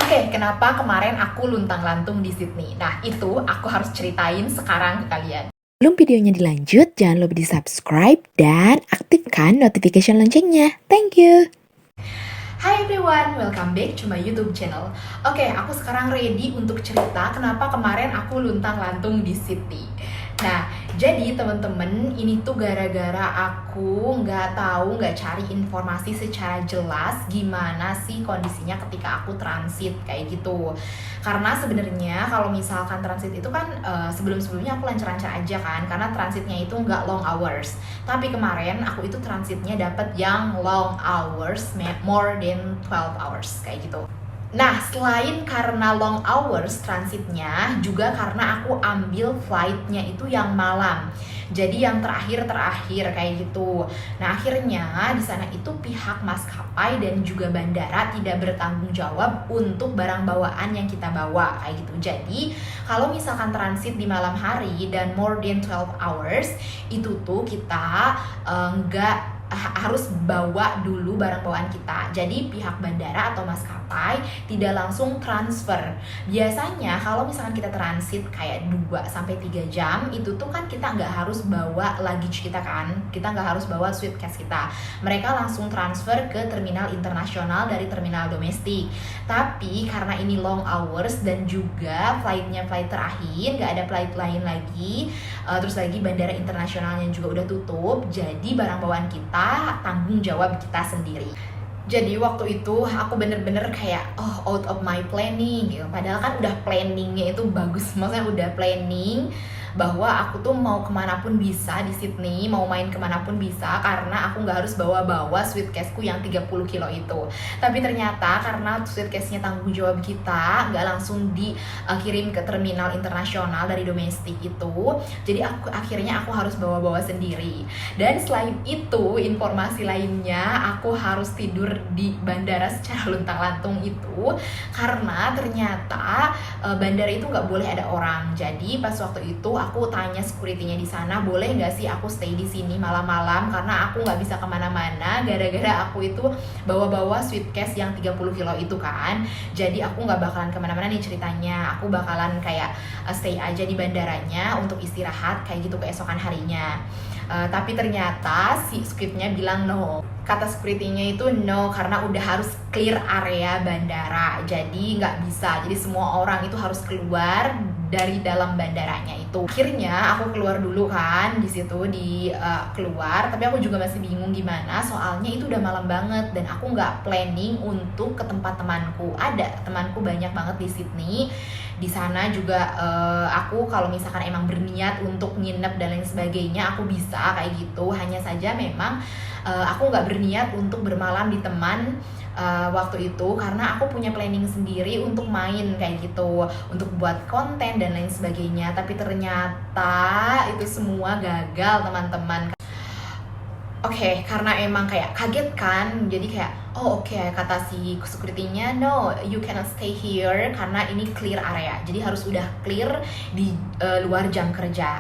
Oke, kenapa kemarin aku luntang-lantung di Sydney? Nah, itu aku harus ceritain sekarang ke kalian. Sebelum videonya dilanjut, jangan lupa di subscribe dan aktifkan notification loncengnya. Thank you. Hai everyone, welcome back to my YouTube channel. Oke, aku sekarang ready untuk cerita kenapa kemarin aku luntang-lantung di Sydney. Nah, jadi temen-temen, ini tuh gara-gara aku nggak cari informasi secara jelas gimana sih kondisinya ketika aku transit kayak gitu. Karena sebenarnya kalau misalkan transit itu kan sebelum-sebelumnya aku lancar-lancar aja kan, karena transitnya itu nggak long hours. Tapi kemarin aku itu transitnya dapat yang long hours, more than 12 hours kayak gitu. Nah, selain karena long hours transitnya, juga karena aku ambil flightnya itu yang malam. Jadi yang terakhir kayak gitu. Nah, akhirnya di sana itu pihak maskapai dan juga bandara tidak bertanggung jawab untuk barang bawaan yang kita bawa kayak gitu. Jadi, kalau misalkan transit di malam hari dan more than 12 hours, itu tuh kita nggak harus bawa dulu barang bawaan kita. Jadi pihak bandara atau maskapai tidak langsung transfer. Biasanya kalau misalkan kita transit kayak 2-3 jam, itu tuh kan kita nggak harus bawa luggage kita kan, kita nggak harus bawa suitcase kita. Mereka langsung transfer ke terminal internasional dari terminal domestik. Tapi karena ini long hours dan juga flightnya flight terakhir, nggak ada flight lain lagi, terus lagi bandara internasionalnya juga udah tutup, jadi barang bawaan kita tanggung jawab kita sendiri. Jadi waktu itu aku bener-bener kayak out of my planning gitu. Padahal kan udah planningnya itu bagus, maksudnya udah planning bahwa aku tuh mau kemanapun bisa di Sydney, mau main kemanapun bisa, karena aku nggak harus bawa-bawa suitcaseku yang 30 kilo itu. Tapi ternyata karena suitcase-nya tanggung jawab kita, nggak langsung dikirim ke terminal internasional dari domestik itu, jadi akhirnya aku harus bawa-bawa sendiri. Dan selain itu, informasi lainnya, aku harus tidur di bandara secara luntang-lantung itu karena ternyata bandara itu nggak boleh ada orang. Jadi pas waktu itu aku tanya security-nya di sana, boleh nggak sih aku stay di sini malam-malam karena aku nggak bisa kemana-mana gara-gara aku itu bawa-bawa suitcase yang 30 kilo itu kan. Jadi aku nggak bakalan kemana-mana nih ceritanya, aku bakalan kayak stay aja di bandaranya untuk istirahat kayak gitu keesokan harinya. Tapi ternyata si scriptnya bilang no. Kata security-nya itu no karena udah harus clear area bandara, jadi nggak bisa. Jadi semua orang itu harus keluar dari dalam bandaranya itu. Akhirnya aku keluar dulu kan di situ keluar, tapi aku juga masih bingung gimana soalnya itu udah malam banget dan aku nggak planning untuk ke tempat temanku. Ada temanku banyak banget di Sydney. Di sana juga aku kalau misalkan emang berniat untuk nginep dan lain sebagainya aku bisa kayak gitu. Hanya saja memang aku nggak berniat untuk bermalam di teman waktu itu karena aku punya planning sendiri untuk main kayak gitu, untuk buat konten dan lain sebagainya. Tapi ternyata itu semua gagal teman-teman. Oke, karena emang kayak kaget kan, jadi kayak oke, kata si security-nya no, you cannot stay here karena ini clear area, jadi harus udah clear di luar jam kerja.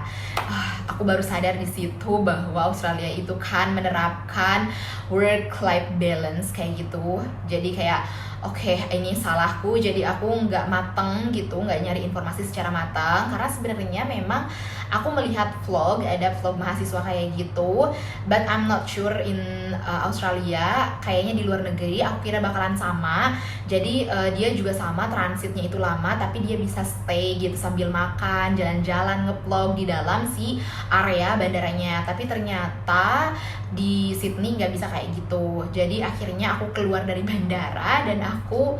Aku baru sadar di situ bahwa Australia itu kan menerapkan work-life balance kayak gitu. Jadi kayak oke, ini salahku, jadi aku nggak mateng gitu, nggak nyari informasi secara matang. Karena sebenarnya memang aku melihat ada vlog mahasiswa kayak gitu, but I'm not sure in Australia, kayaknya di luar negeri aku kira bakalan sama. Jadi dia juga sama, transitnya itu lama, tapi dia bisa stay gitu sambil makan, jalan-jalan, nge-vlog di dalam si area bandaranya. Tapi ternyata di Sydney nggak bisa kayak gitu. Jadi akhirnya aku keluar dari bandara dan aku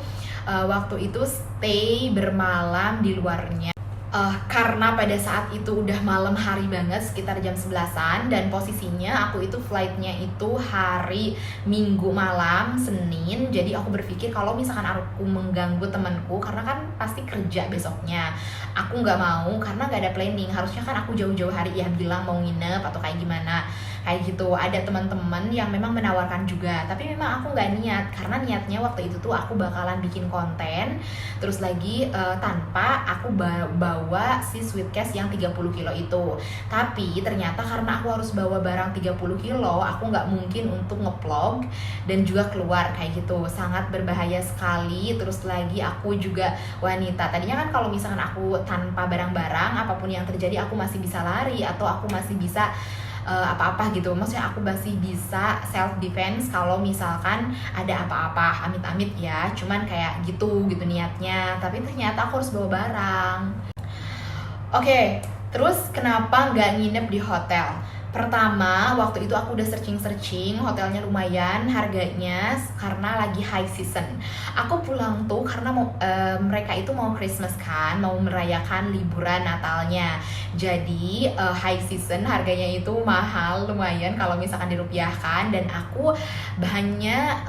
waktu itu stay bermalam di luarnya. Karena pada saat itu udah malam hari banget, sekitar jam 11-an, dan posisinya aku itu flightnya itu hari Minggu malam, Senin. Jadi aku berpikir kalau misalkan aku mengganggu temanku karena kan pasti kerja besoknya, aku nggak mau karena nggak ada planning. Harusnya kan aku jauh-jauh hari ya bilang mau nginep atau kayak gimana kayak gitu. Ada teman-teman yang memang menawarkan juga, tapi memang aku nggak niat karena niatnya waktu itu tuh aku bakalan bikin konten terus lagi tanpa aku bawa bawa si suitcase yang 30 kilo itu. Tapi ternyata karena aku harus bawa barang 30 kilo, aku nggak mungkin untuk nge-vlog dan juga keluar kayak gitu. Sangat berbahaya sekali. Terus lagi aku juga wanita. Tadinya kan kalau misalkan aku tanpa barang-barang, apapun yang terjadi aku masih bisa lari atau aku masih bisa apa-apa gitu. Maksudnya aku masih bisa self defense kalau misalkan ada apa-apa, amit-amit ya. Cuman kayak gitu niatnya. Tapi ternyata aku harus bawa barang. Oke, terus kenapa nggak nginep di hotel? Pertama, waktu itu aku udah searching hotelnya lumayan harganya karena lagi high season. Aku pulang tuh karena mereka itu mau Christmas kan, mau merayakan liburan Natalnya. Jadi high season harganya itu mahal lumayan kalau misalkan dirupiahkan, dan aku hanya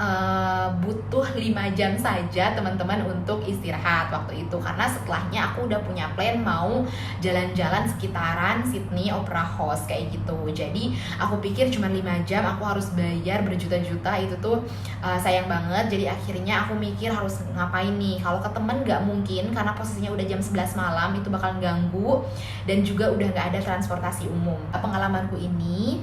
butuh 5 jam saja teman-teman untuk istirahat waktu itu, karena setelahnya aku udah punya plan mau jalan-jalan sekitaran Sydney Opera House kayak gitu. Jadi aku pikir cuma 5 jam aku harus bayar berjuta-juta, itu tuh sayang banget. Jadi akhirnya aku mikir harus ngapain nih. Kalau ke temen gak mungkin karena posisinya udah jam 11 malam, itu bakal ganggu, dan juga udah gak ada transportasi umum. Pengalamanku ini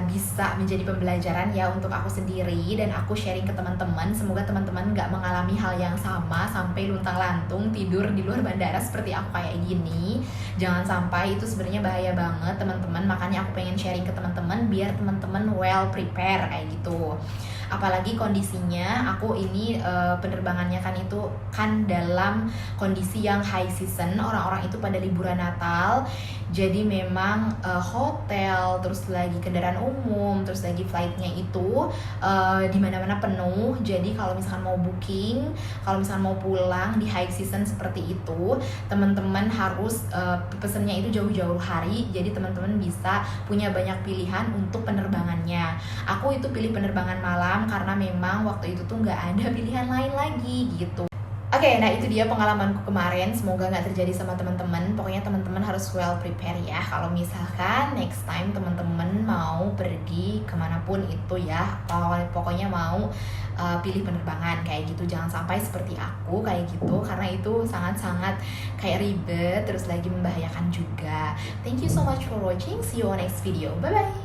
bisa menjadi pembelajaran ya untuk aku sendiri, dan aku sharing ke teman-teman. Semoga teman-teman gak mengalami hal yang sama sampai luntang-lantung tidur di luar bandara seperti aku kayak gini. Jangan sampai, itu sebenarnya bahaya banget teman-teman. Makanya aku pengen sharing ke teman-teman biar teman-teman well prepare kayak gitu. Apalagi kondisinya aku ini penerbangannya kan itu kan dalam kondisi yang high season, orang-orang itu pada liburan Natal. Jadi memang hotel, terus lagi kendaraan umum, terus lagi flightnya itu di mana-mana penuh. Jadi kalau misalkan mau booking, kalau misalkan mau pulang di high season seperti itu, teman-teman harus pesennya itu jauh-jauh hari. Jadi teman-teman bisa punya banyak pilihan untuk penerbangannya. Aku itu pilih penerbangan malam karena memang waktu itu tuh nggak ada pilihan lain lagi gitu. Oke, nah itu dia pengalamanku kemarin. Semoga nggak terjadi sama teman-teman. Pokoknya teman-teman harus well prepare ya. Kalau misalkan next time teman-teman mau pergi kemanapun itu ya, pokoknya mau pilih penerbangan kayak gitu. Jangan sampai seperti aku kayak gitu, karena itu sangat-sangat kayak ribet, terus lagi membahayakan juga. Thank you so much for watching. See you on next video. Bye bye.